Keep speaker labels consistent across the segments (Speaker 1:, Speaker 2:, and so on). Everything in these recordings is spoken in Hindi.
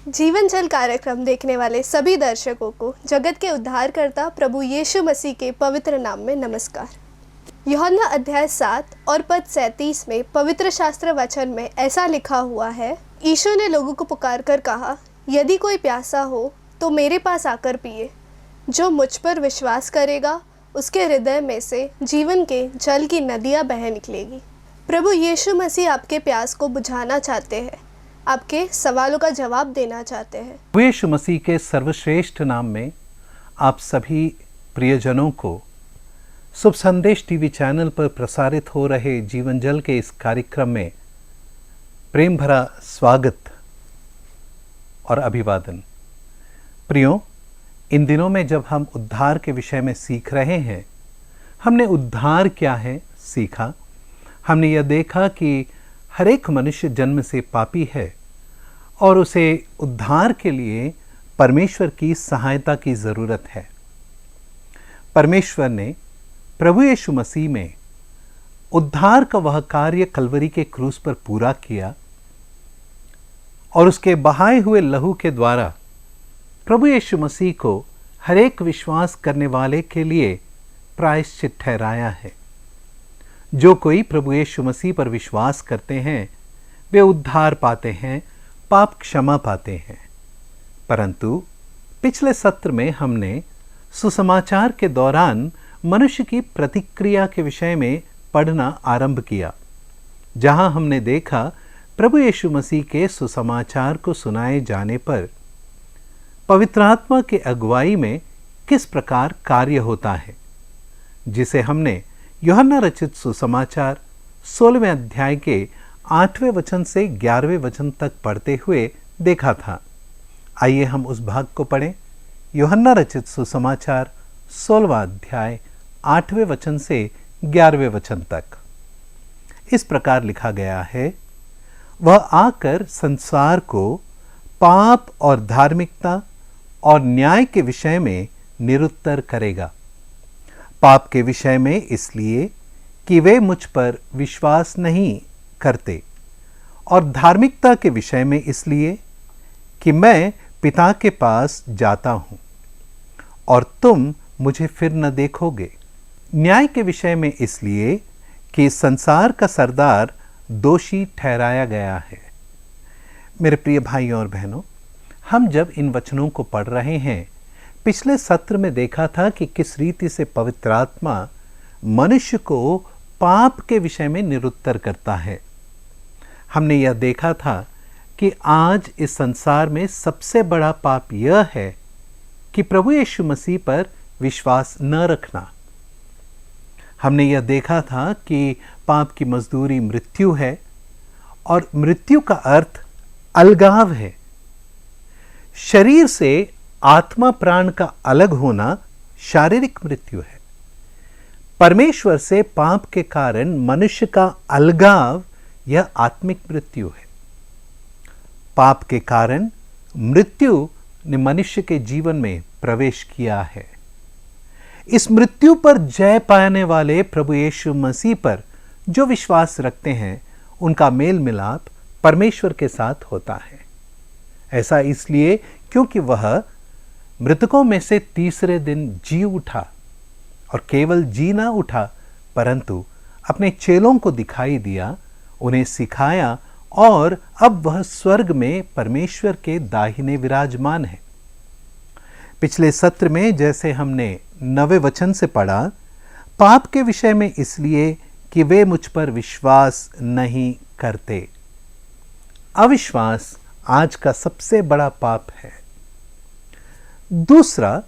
Speaker 1: जीवन जल कार्यक्रम देखने वाले सभी दर्शकों को जगत के उद्धारकर्ता प्रभु यीशु मसीह के पवित्र नाम में नमस्कार। यूहन्ना अध्याय 7 और पद 37 में पवित्र शास्त्र वचन में ऐसा लिखा हुआ है, यीशु ने लोगों को पुकार कर कहा, यदि कोई प्यासा हो तो मेरे पास आकर पिए। जो मुझ पर विश्वास करेगा उसके हृदय में से जीवन के जल की नदियाँ बह निकलेगी। प्रभु यीशु मसीह आपके प्यास को बुझाना चाहते हैं, आपके सवालों का जवाब देना चाहते हैं।
Speaker 2: प्रभु यीशु मसीह के सर्वश्रेष्ठ नाम में आप सभी प्रियजनों को शुभ संदेश टीवी चैनल पर प्रसारित हो रहे जीवन जल के इस कार्यक्रम में प्रेम भरा स्वागत और अभिवादन। प्रियो, इन दिनों में जब हम उद्धार के विषय में सीख रहे हैं, हमने उद्धार क्या है सीखा। हमने यह देखा कि हर एक मनुष्य जन्म से पापी है और उसे उद्धार के लिए परमेश्वर की सहायता की ज़रूरत है। परमेश्वर ने प्रभु यीशु मसीह में उद्धार का वह कार्य कलवरी के क्रूस पर पूरा किया और उसके बहाए हुए लहू के द्वारा प्रभु यीशु मसीह को हर एक विश्वास करने वाले के लिए प्रायश्चित ठहराया है। जो कोई प्रभु यीशु मसीह पर विश्वास करते हैं वे उद्धार पाते हैं, पाप क्षमा पाते हैं। परंतु पिछले सत्र में हमने सुसमाचार के दौरान मनुष्य की प्रतिक्रिया के विषय में पढ़ना आरंभ किया, जहां हमने देखा प्रभु यीशु मसीह के सुसमाचार को सुनाए जाने पर पवित्र आत्मा के अगुवाई में किस प्रकार कार्य होता है, जिसे हमने यूहन्ना रचित सुसमाचार 16वें अध्याय के 8वें वचन से 11वें वचन तक पढ़ते हुए देखा था। आइए हम उस भाग को पढ़ें। यूहन्ना रचित सुसमाचार 16वां अध्याय 8वें वचन से 11वें वचन तक इस प्रकार लिखा गया है, वह आकर संसार को पाप और धार्मिकता और न्याय के विषय में निरुत्तर करेगा। पाप के विषय में इसलिए कि वे मुझ पर विश्वास नहीं करते, और धार्मिकता के विषय में इसलिए कि मैं पिता के पास जाता हूं और तुम मुझे फिर न देखोगे। न्याय के विषय में इसलिए कि संसार का सरदार दोषी ठहराया गया है। मेरे प्रिय भाइयों और बहनों, हम जब इन वचनों को पढ़ रहे हैं, पिछले सत्र में देखा था कि किस रीति से पवित्र आत्मा मनुष्य को पाप के विषय में निरुत्तर करता है। हमने यह देखा था कि आज इस संसार में सबसे बड़ा पाप यह है कि प्रभु यीशु मसीह पर विश्वास न रखना। हमने यह देखा था कि पाप की मजदूरी मृत्यु है और मृत्यु का अर्थ अलगाव है। शरीर से आत्मा प्राण का अलग होना शारीरिक मृत्यु है। परमेश्वर से पाप के कारण मनुष्य का अलगाव यह आत्मिक मृत्यु है। पाप के कारण मृत्यु ने मनुष्य के जीवन में प्रवेश किया है। इस मृत्यु पर जय पाने वाले प्रभु यीशु मसीह पर जो विश्वास रखते हैं, उनका मेल मिलाप परमेश्वर के साथ होता है। ऐसा इसलिए क्योंकि वह मृतकों में से तीसरे दिन जी उठा, और केवल जी ना उठा परंतु अपने चेलों को दिखाई दिया, उन्हें सिखाया, और अब वह स्वर्ग में परमेश्वर के दाहिने विराजमान है। पिछले सत्र में जैसे हमने 9वें वचन से पढ़ा, पाप के विषय में इसलिए कि वे मुझ पर विश्वास नहीं करते। अविश्वास आज का सबसे बड़ा पाप है। दूसरा,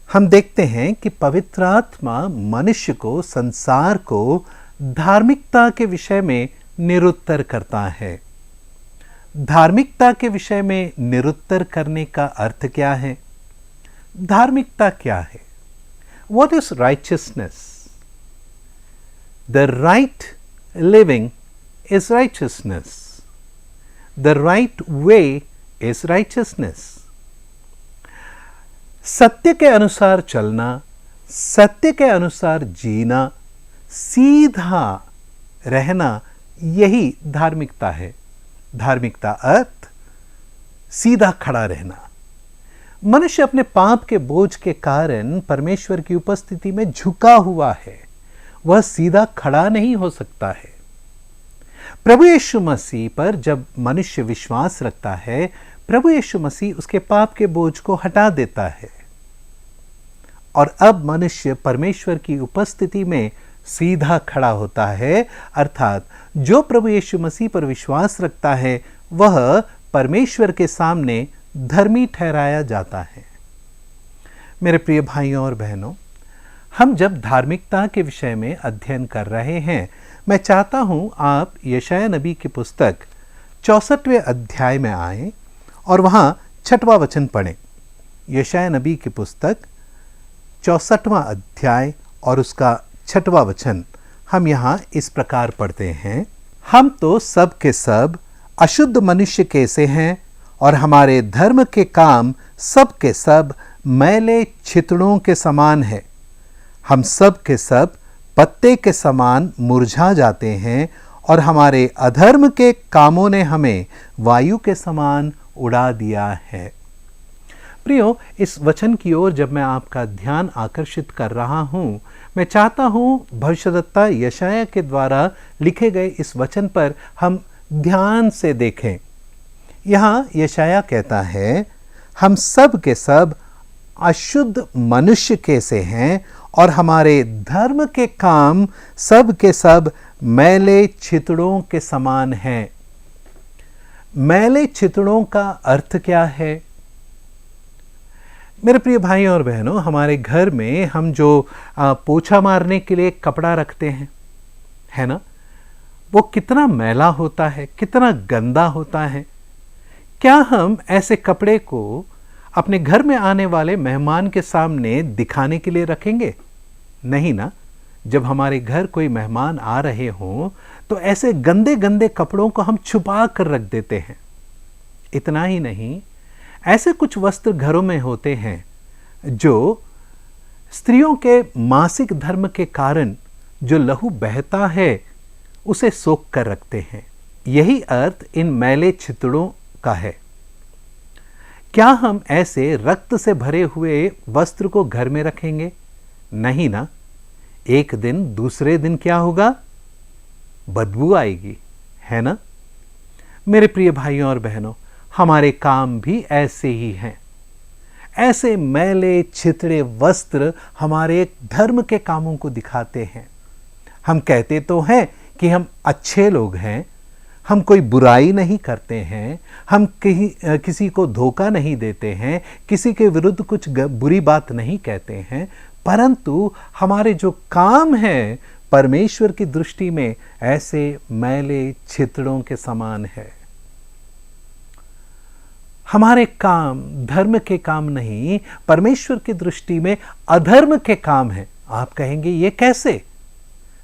Speaker 2: हम देखते हैं कि पवित्र आत्मा मनुष्य को, संसार को धार्मिकता के विषय में निरुत्तर करता है। धार्मिकता के विषय में निरुत्तर करने का अर्थ क्या है? धार्मिकता क्या है? What is righteousness? The right living is righteousness. The right way is righteousness. सत्य के अनुसार चलना, सत्य के अनुसार जीना, सीधा रहना, यही धार्मिकता है। धार्मिकता अर्थ सीधा खड़ा रहना। मनुष्य अपने पाप के बोझ के कारण परमेश्वर की उपस्थिति में झुका हुआ है, वह सीधा खड़ा नहीं हो सकता है। प्रभु यीशु मसीह पर जब मनुष्य विश्वास रखता है, प्रभु यीशु मसीह उसके पाप के बोझ को हटा देता है और अब मनुष्य परमेश्वर की उपस्थिति में सीधा खड़ा होता है। अर्थात जो प्रभु यीशु मसीह पर विश्वास रखता है वह परमेश्वर के सामने धर्मी ठहराया जाता है। मेरे प्रिय भाइयों और बहनों, हम जब धार्मिकता के विषय में अध्ययन कर रहे हैं, मैं चाहता हूं आप यशायाह नबी की पुस्तक 64वें अध्याय में आएं और वहां 6वां वचन पढ़ें। यशायाह नबी की पुस्तक 64वां अध्याय और उसका 6वां वचन हम यहां इस प्रकार पढ़ते हैं। हम तो सब के सब अशुद्ध मनुष्य कैसे हैं और हमारे धर्म के काम सब के सब मैले छितड़ों के समान है। हम सब के सब पत्ते के समान मुरझा जाते हैं और हमारे अधर्म के कामों ने हमें वायु के समान उड़ा दिया है। प्रियो, इस वचन की ओर जब मैं आपका ध्यान आकर्षित कर रहा हूं, मैं चाहता हूं भविष्यद्वक्ता यशायाह के द्वारा लिखे गए इस वचन पर हम ध्यान से देखें। यहां यशायाह कहता है, हम सब के सब अशुद्ध मनुष्य कैसे हैं और हमारे धर्म के काम सब के सब मैले छितड़ों के समान हैं। मैले छितड़ों का अर्थ क्या है? मेरे प्रिय भाइयों और बहनों, हमारे घर में हम जो पोछा मारने के लिए कपड़ा रखते हैं, है ना, वो कितना मैला होता है, कितना गंदा होता है। क्या हम ऐसे कपड़े को अपने घर में आने वाले मेहमान के सामने दिखाने के लिए रखेंगे? नहीं ना। जब हमारे घर कोई मेहमान आ रहे हों तो ऐसे गंदे गंदे कपड़ों को हम छुपा कर रख देते हैं। इतना ही नहीं, ऐसे कुछ वस्त्र घरों में होते हैं जो स्त्रियों के मासिक धर्म के कारण जो लहू बहता है उसे सोख कर रखते हैं। यही अर्थ इन मैले छितड़ों का है। क्या हम ऐसे रक्त से भरे हुए वस्त्र को घर में रखेंगे? नहीं ना। एक दिन दूसरे दिन क्या होगा? बदबू आएगी, है ना। मेरे प्रिय भाइयों और बहनों, हमारे काम भी ऐसे ही हैं। ऐसे मैले छितड़े वस्त्र हमारे धर्म के कामों को दिखाते हैं। हम कहते तो हैं कि हम अच्छे लोग हैं, हम कोई बुराई नहीं करते हैं, हम किसी को धोखा नहीं देते हैं, किसी के विरुद्ध कुछ बुरी बात नहीं कहते हैं, परंतु हमारे जो काम हैं परमेश्वर की दृष्टि में ऐसे मैले छितड़ों के समान है। हमारे काम धर्म के काम नहीं, परमेश्वर की दृष्टि में अधर्म के काम हैं। आप कहेंगे ये कैसे?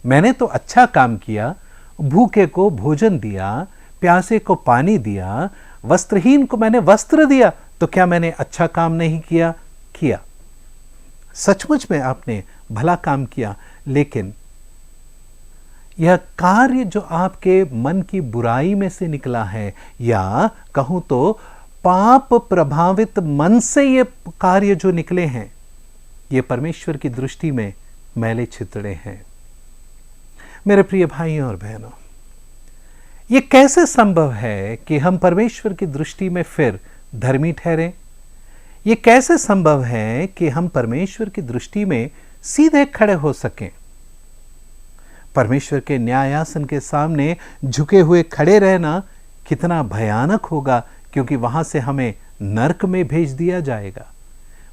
Speaker 2: मैंने तो अच्छा काम किया, भूखे को भोजन दिया, प्यासे को पानी दिया, वस्त्रहीन को मैंने वस्त्र दिया, तो क्या मैंने अच्छा काम नहीं किया? किया। सचमुच में आपने भला काम किया, लेकिन यह कार्य जो आपके मन की बुराई में से निकला है, या कहूं तो पाप प्रभावित मन से ये कार्य जो निकले हैं, ये परमेश्वर की दृष्टि में मैले छितड़े हैं। मेरे प्रिय भाइयों और बहनों, ये कैसे संभव है कि हम परमेश्वर की दृष्टि में फिर धर्मी ठहरें? ये कैसे संभव है कि हम परमेश्वर की दृष्टि में सीधे खड़े हो सकें? परमेश्वर के न्यायासन के सामने झुके हुए खड़े रहना कितना भयानक होगा, क्योंकि वहां से हमें नरक में भेज दिया जाएगा।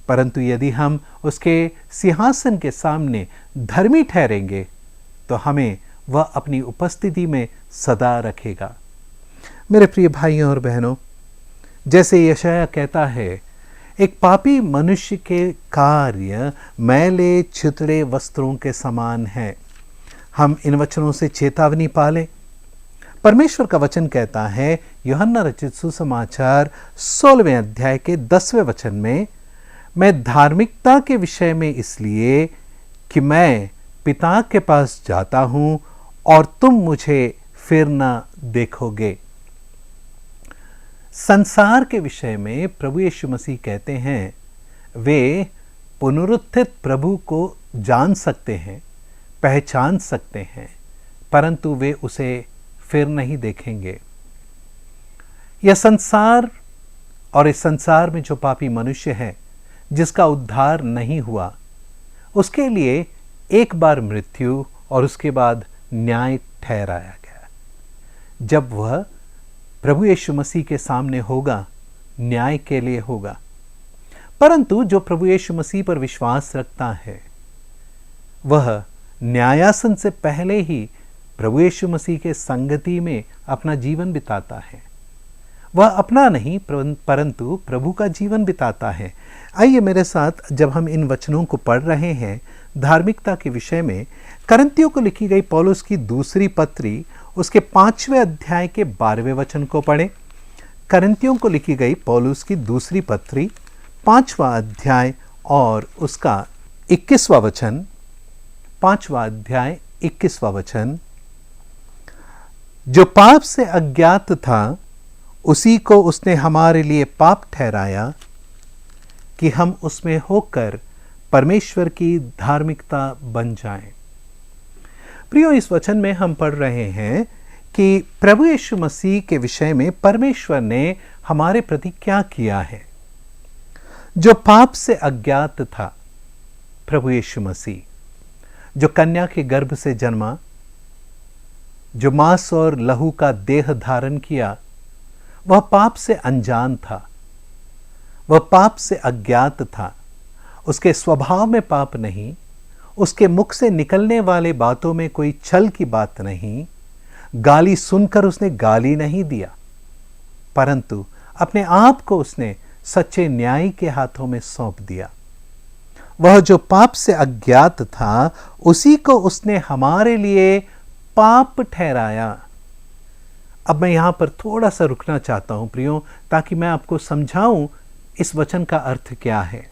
Speaker 2: परंतु यदि हम उसके सिंहासन के सामने धर्मी ठहरेंगे तो हमें वह अपनी उपस्थिति में सदा रखेगा। मेरे प्रिय भाइयों और बहनों, जैसे यशायाह कहता है, एक पापी मनुष्य के कार्य मैले छितड़े वस्त्रों के समान है। हम इन वचनों से चेतावनी पालें। परमेश्वर का वचन कहता है, यूहन्ना रचित सुसमाचार 16वें अध्याय के 10वें वचन में, मैं धार्मिकता के विषय में इसलिए कि मैं पिता के पास जाता हूं और तुम मुझे फिर न देखोगे। संसार के विषय में प्रभु यीशु मसीह कहते हैं वे पुनरुत्थित प्रभु को जान सकते हैं, पहचान सकते हैं, परंतु वे उसे फिर नहीं देखेंगे। यह संसार और इस संसार में जो पापी मनुष्य है जिसका उद्धार नहीं हुआ, उसके लिए एक बार मृत्यु और उसके बाद न्याय ठहराया गया। जब वह प्रभु यीशु मसीह के सामने होगा, न्याय के लिए होगा। परंतु जो प्रभु यीशु मसीह पर विश्वास रखता है वह न्यायासन से पहले ही प्रभु यीशु मसीह के संगति में अपना जीवन बिताता है। वह अपना नहीं परंतु प्रभु का जीवन बिताता है। आइए मेरे साथ, जब हम इन वचनों को पढ़ रहे हैं धार्मिकता के विषय में, करंथियों को लिखी गई पौलुस की दूसरी पत्री उसके 5वें अध्याय के 12वें वचन को पढ़ें। करंथियों को लिखी गई पौलुस की दूसरी पत्री 5वां अध्याय और उसका 21वां वचन। 5वां अध्याय 21वां वचन। जो पाप से अज्ञात था उसी को उसने हमारे लिए पाप ठहराया कि हम उसमें होकर परमेश्वर की धार्मिकता बन जाएं। प्रियो, इस वचन में हम पढ़ रहे हैं कि प्रभु यीशु मसीह के विषय में परमेश्वर ने हमारे प्रति क्या किया है। जो पाप से अज्ञात था, प्रभु यीशु मसीह जो कन्या के गर्भ से जन्मा, जो मांस और लहू का देह धारण किया, वह पाप से अनजान था, वह पाप से अज्ञात था। उसके स्वभाव में पाप नहीं, उसके मुख से निकलने वाले बातों में कोई छल की बात नहीं। गाली सुनकर उसने गाली नहीं दिया, परंतु अपने आप को उसने सच्चे न्यायी के हाथों में सौंप दिया। वह जो पाप से अज्ञात था उसी को उसने हमारे लिए पाप ठहराया। अब मैं यहां पर थोड़ा सा रुकना चाहता हूं प्रियो, ताकि मैं आपको समझाऊं इस वचन का अर्थ क्या है।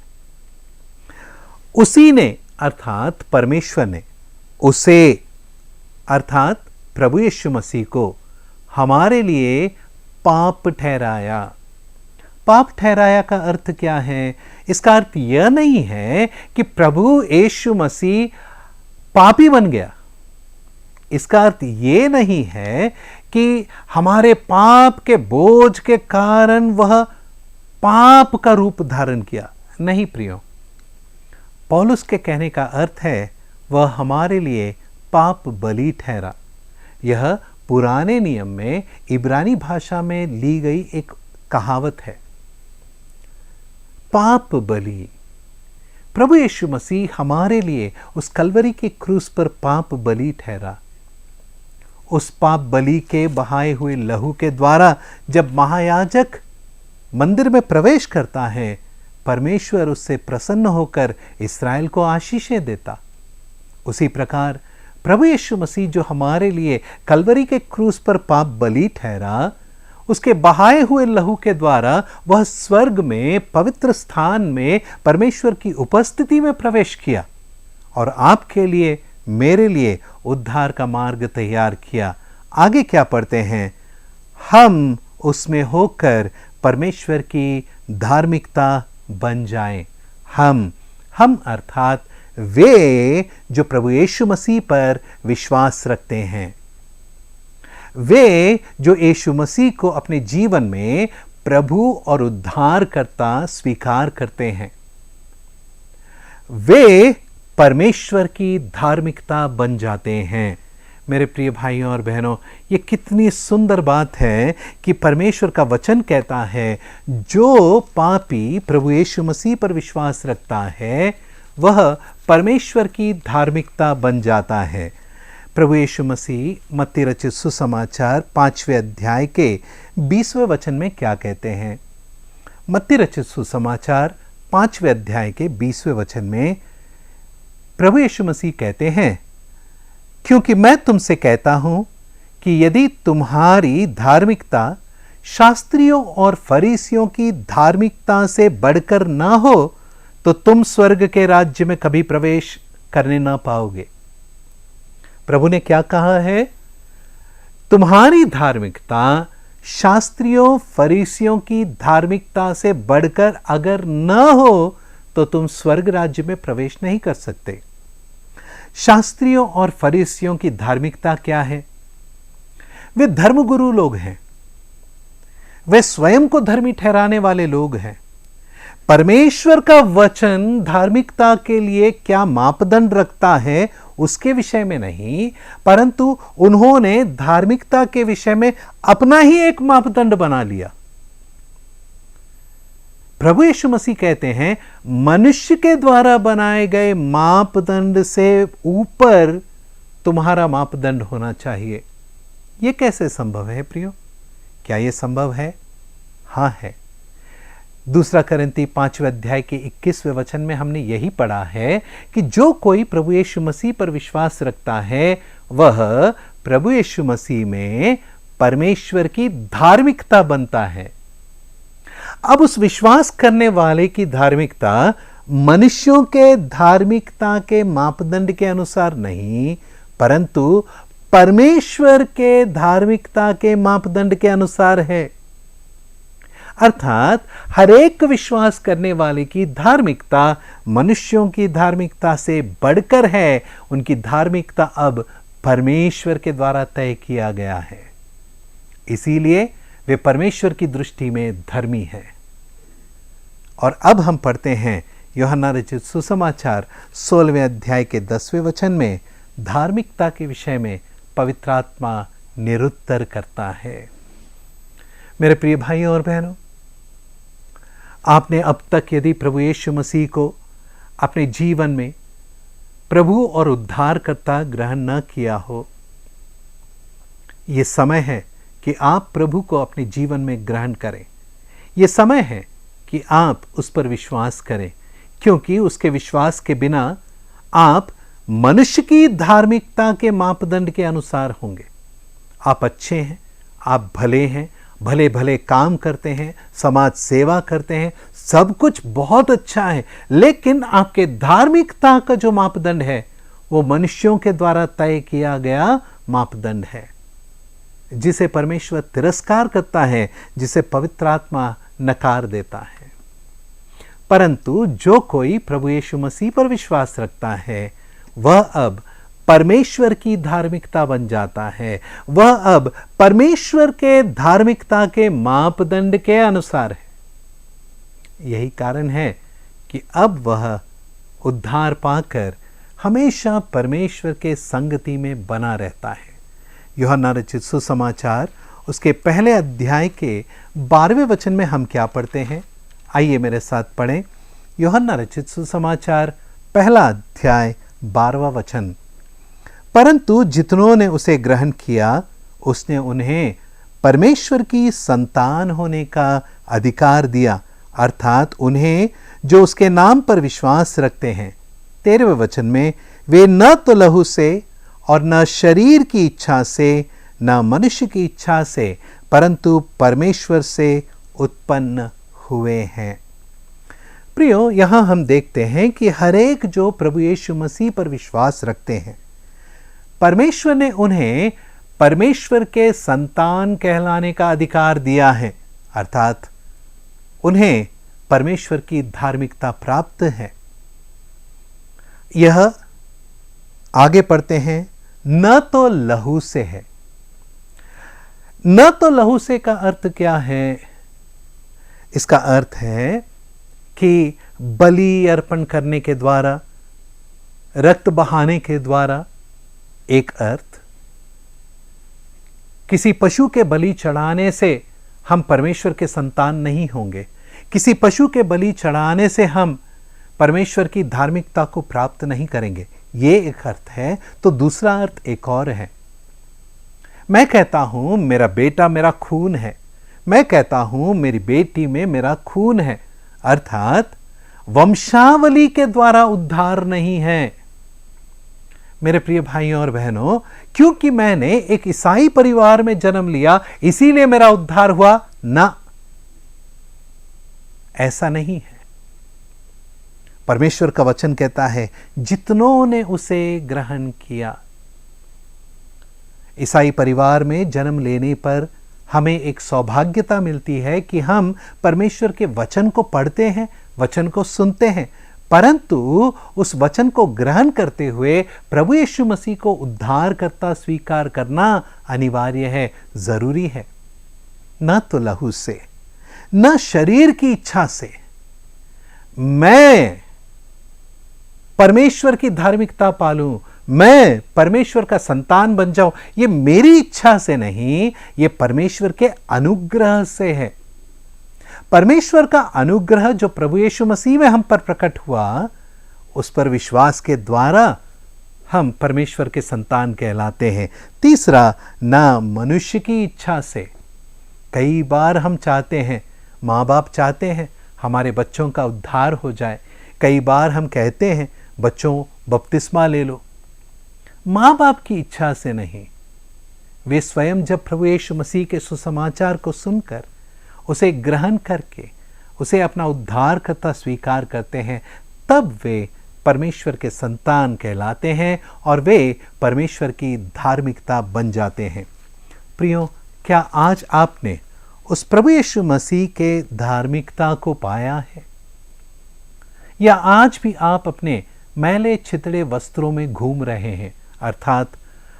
Speaker 2: उसी ने अर्थात परमेश्वर ने उसे अर्थात प्रभु यीशु मसीह को हमारे लिए पाप ठहराया। पाप ठहराया का अर्थ क्या है? इसका अर्थ यह नहीं है कि प्रभु यीशु मसीह पापी बन गया। इसका अर्थ यह नहीं है कि हमारे पाप के बोझ के कारण वह पाप का रूप धारण किया। नहीं प्रियो, पौलुस के कहने का अर्थ है वह हमारे लिए पाप बलि ठहरा। यह पुराने नियम में इब्रानी भाषा में ली गई एक कहावत है, पाप बलि। प्रभु यीशु मसीह हमारे लिए उस कलवरी के क्रूस पर पाप बलि ठहरा। उस पाप बलि के बहाए हुए लहू के द्वारा जब महायाजक मंदिर में प्रवेश करता है, परमेश्वर उससे प्रसन्न होकर इस्राएल को आशीषें देता। उसी प्रकार प्रभु यीशु मसीह जो हमारे लिए कलवरी के क्रूस पर पाप बलि ठहरा, उसके बहाए हुए लहू के द्वारा वह स्वर्ग में पवित्र स्थान में परमेश्वर की उपस्थिति में प्रवेश किया और आपके लिए, मेरे लिए उद्धार का मार्ग तैयार किया। आगे क्या पढ़ते हैं? हम उसमें होकर परमेश्वर की धार्मिकता बन जाएं। हम अर्थात वे जो प्रभु यीशु मसीह पर विश्वास रखते हैं, वे जो यीशु मसीह को अपने जीवन में प्रभु और उद्धारकर्ता स्वीकार करते हैं, वे परमेश्वर की धार्मिकता बन जाते हैं। मेरे प्रिय भाइयों और बहनों, ये कितनी सुंदर बात है कि परमेश्वर का वचन कहता है जो पापी प्रभु यीशु मसीह पर विश्वास रखता है वह परमेश्वर की धार्मिकता बन जाता है। प्रभु यीशु मसीह मत्ती रचित सुसमाचार 5वें अध्याय के 20वें वचन में क्या कहते हैं? मत्ती रचित सुसमाचार 5वें अध्याय के 20वें वचन में प्रभु यीशु मसीह कहते हैं, क्योंकि मैं तुमसे कहता हूं कि यदि तुम्हारी धार्मिकता शास्त्रियों और फरीसियों की धार्मिकता से बढ़कर ना हो तो तुम स्वर्ग के राज्य में कभी प्रवेश करने ना पाओगे। प्रभु ने क्या कहा है? तुम्हारी धार्मिकता शास्त्रियों फरीसियों की धार्मिकता से बढ़कर अगर न हो तो तुम स्वर्ग राज्य में प्रवेश नहीं कर सकते। शास्त्रियों और फरीसियों की धार्मिकता क्या है? वे धर्मगुरु लोग हैं, वे स्वयं को धर्मी ठहराने वाले लोग हैं। परमेश्वर का वचन धार्मिकता के लिए क्या मापदंड रखता है उसके विषय में नहीं, परंतु उन्होंने धार्मिकता के विषय में अपना ही एक मापदंड बना लिया। प्रभु यीशु मसीह कहते हैं, मनुष्य के द्वारा बनाए गए मापदंड से ऊपर तुम्हारा मापदंड होना चाहिए। यह कैसे संभव है प्रियो? क्या यह संभव है? हाँ है। दूसरा कोरिन्थी 5वें अध्याय के 21वें वचन में हमने यही पढ़ा है कि जो कोई प्रभु यीशु मसीह पर विश्वास रखता है वह प्रभु यीशु मसीह में परमेश्वर की धार्मिकता बनता है। अब उस विश्वास करने वाले की धार्मिकता मनुष्यों के धार्मिकता के मापदंड के अनुसार नहीं, परंतु परमेश्वर के धार्मिकता के मापदंड के अनुसार है। अर्थात हर एक विश्वास करने वाले की धार्मिकता मनुष्यों की धार्मिकता से बढ़कर है। उनकी धार्मिकता अब परमेश्वर के द्वारा तय किया गया है, इसीलिए वे परमेश्वर की दृष्टि में धर्मी हैं। और अब हम पढ़ते हैं यूहन्ना रचित सुसमाचार 16वें अध्याय के 10वें वचन में धार्मिकता के विषय में पवित्र आत्मा निरुत्तर करता है। मेरे प्रिय भाइयों और बहनों, आपने अब तक यदि प्रभु यीशु मसीह को अपने जीवन में प्रभु और उद्धारकर्ता ग्रहण न किया हो, यह समय है कि आप प्रभु को अपने जीवन में ग्रहण करें। यह समय है कि आप उस पर विश्वास करें, क्योंकि उसके विश्वास के बिना आप मनुष्य की धार्मिकता के मापदंड के अनुसार होंगे। आप अच्छे हैं, आप भले हैं, भले भले काम करते हैं, समाज सेवा करते हैं, सब कुछ बहुत अच्छा है, लेकिन आपके धार्मिकता का जो मापदंड है वो मनुष्यों के द्वारा तय किया गया मापदंड है, जिसे परमेश्वर तिरस्कार करता है, जिसे पवित्र आत्मा नकार देता है। परंतु जो कोई प्रभु यीशु मसीह पर विश्वास रखता है वह अब परमेश्वर की धार्मिकता बन जाता है। वह अब परमेश्वर के धार्मिकता के मापदंड के अनुसार है। यही कारण है कि अब वह उद्धार पाकर हमेशा परमेश्वर के संगति में बना रहता है। यूहन्ना रचित सुसमाचार उसके पहले अध्याय के 12वें वचन में हम क्या पढ़ते हैं? आइए मेरे साथ पढ़ें। यूहन्ना रचित सुसमाचार पहला अध्याय 12वां वचन। परंतु जितनों ने उसे ग्रहण किया उसने उन्हें परमेश्वर की संतान होने का अधिकार दिया, अर्थात उन्हें जो उसके नाम पर विश्वास रखते हैं। 13वें वचन में, वे न तो लहू से और न शरीर की इच्छा से न मनुष्य की इच्छा से परंतु परमेश्वर से उत्पन्न हुए हैं। प्रियो, यहां हम देखते हैं कि हर एक जो प्रभु यीशु मसीह पर विश्वास रखते हैं, परमेश्वर ने उन्हें परमेश्वर के संतान कहलाने का अधिकार दिया है, अर्थात उन्हें परमेश्वर की धार्मिकता प्राप्त है। यह आगे पढ़ते हैं, न तो लहू से है। न तो लहू से का अर्थ क्या है? इसका अर्थ है कि बलि अर्पण करने के द्वारा, रक्त बहाने के द्वारा एक अर्थ, किसी पशु के बलि चढ़ाने से हम परमेश्वर के संतान नहीं होंगे, किसी पशु के बलि चढ़ाने से हम परमेश्वर की धार्मिकता को प्राप्त नहीं करेंगे। ये एक अर्थ है। तो दूसरा अर्थ एक और है। मैं कहता हूं मेरा बेटा मेरा खून है, मैं कहता हूं मेरी बेटी में मेरा खून है, अर्थात वंशावली के द्वारा उद्धार नहीं है। मेरे प्रिय भाइयों और बहनों, क्योंकि मैंने एक ईसाई परिवार में जन्म लिया इसीलिए मेरा उद्धार हुआ ना, ऐसा नहीं है। परमेश्वर का वचन कहता है जितनों ने उसे ग्रहण किया। ईसाई परिवार में जन्म लेने पर हमें एक सौभाग्यता मिलती है कि हम परमेश्वर के वचन को पढ़ते हैं, वचन को सुनते हैं, परंतु उस वचन को ग्रहण करते हुए प्रभु यीशु मसीह को उद्धारकर्ता स्वीकार करना अनिवार्य है, जरूरी है। न तो लहू से, न शरीर की इच्छा से मैं परमेश्वर की धार्मिकता पालूं, मैं परमेश्वर का संतान बन जाऊं, ये मेरी इच्छा से नहीं, ये परमेश्वर के अनुग्रह से है। परमेश्वर का अनुग्रह जो प्रभु यीशु मसीह में हम पर प्रकट हुआ, उस पर विश्वास के द्वारा हम परमेश्वर के संतान कहलाते हैं। तीसरा, ना मनुष्य की इच्छा से। कई बार हम चाहते हैं, माँ बाप चाहते हैं हमारे बच्चों का उद्धार हो जाए। कई बार हम कहते हैं बच्चों बपतिस्मा ले लो, माँ बाप की इच्छा से नहीं। वे स्वयं जब प्रभु यीशु मसीह के सुसमाचार को सुनकर उसे ग्रहण करके उसे अपना उद्धारकर्ता स्वीकार करते हैं, तब वे परमेश्वर के संतान कहलाते हैं और वे परमेश्वर की धार्मिकता बन जाते हैं। प्रियो, क्या आज आपने उस प्रभु यीशु मसीह के धार्मिकता को पाया है, या आज भी आप अपने मैले छितड़े वस्त्रों में घूम रहे हैं, अर्थात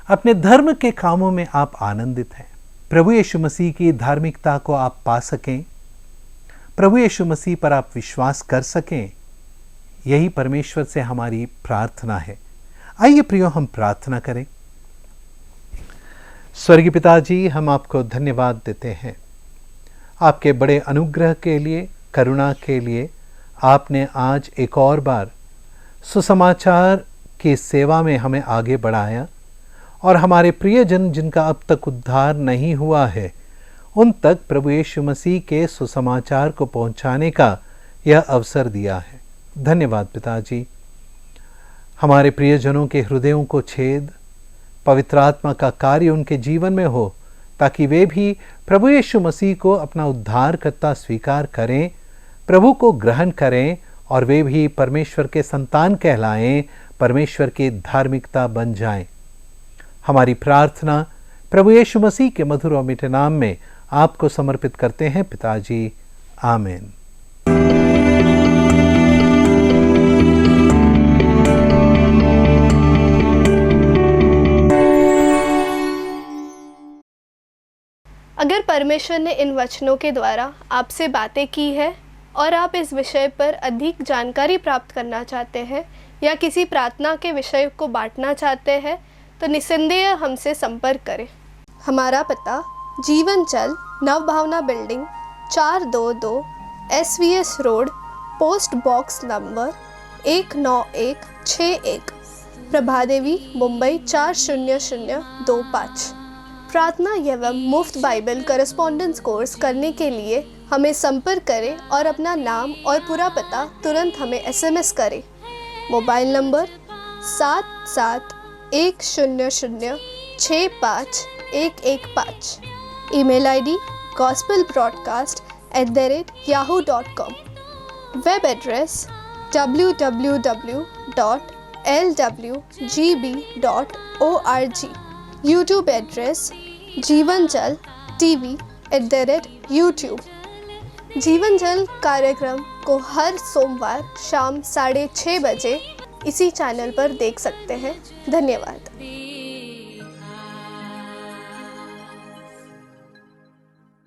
Speaker 2: अपने धर्म के कामों में आप आनंदित हैं? प्रभु यीशु मसीह की धार्मिकता को आप पा सकें, प्रभु यीशु मसीह पर आप विश्वास कर सकें, यही परमेश्वर से हमारी प्रार्थना है। आइए प्रियो, हम प्रार्थना करें। स्वर्गीय पिताजी, हम आपको धन्यवाद देते हैं आपके बड़े अनुग्रह के लिए, करुणा के लिए। आपने आज एक और बार सुसमाचार की सेवा में हमें आगे बढ़ाया और हमारे प्रियजन जिनका अब तक उद्धार नहीं हुआ है, उन तक प्रभु यीशु मसीह के सुसमाचार को पहुंचाने का यह अवसर दिया है। धन्यवाद पिताजी। हमारे प्रियजनों के हृदयों को छेद, पवित्र आत्मा का कार्य उनके जीवन में हो, ताकि वे भी प्रभु यीशु मसीह को अपना उद्धारकर्ता स्वीकार करें, प्रभु को ग्रहण करें और वे भी परमेश्वर के संतान कहलाएं, परमेश्वर की धार्मिकता बन जाएं। हमारी प्रार्थना प्रभु यीशु मसीह के मधुर और मीठे नाम में आपको समर्पित करते हैं पिताजी, आमीन।
Speaker 1: अगर परमेश्वर ने इन वचनों के द्वारा आपसे बातें की है और आप इस विषय पर अधिक जानकारी प्राप्त करना चाहते हैं या किसी प्रार्थना के विषय को बांटना चाहते हैं, तो निस्संदेह हमसे संपर्क करें। हमारा पता Jeevan Jal Nav Bhavna building 422 SVS road, post box number 19161, Prabhadevi, Mumbai 40025। प्रार्थना एवं मुफ्त बाइबल करस्पॉन्डेंस कोर्स करने के लिए हमें संपर्क करें और अपना नाम और पूरा पता तुरंत हमें SMS करें। Mobile number 7710065115। Email ID gospelbroadcast@yahoo.com। Web address www.lwgb.org। YouTube address जीवन जल TV@YouTube। जीवन जल कार्यक्रम को हर सोमवार शाम 6:30 बजे इसी चैनल पर देख सकते हैं। धन्यवाद।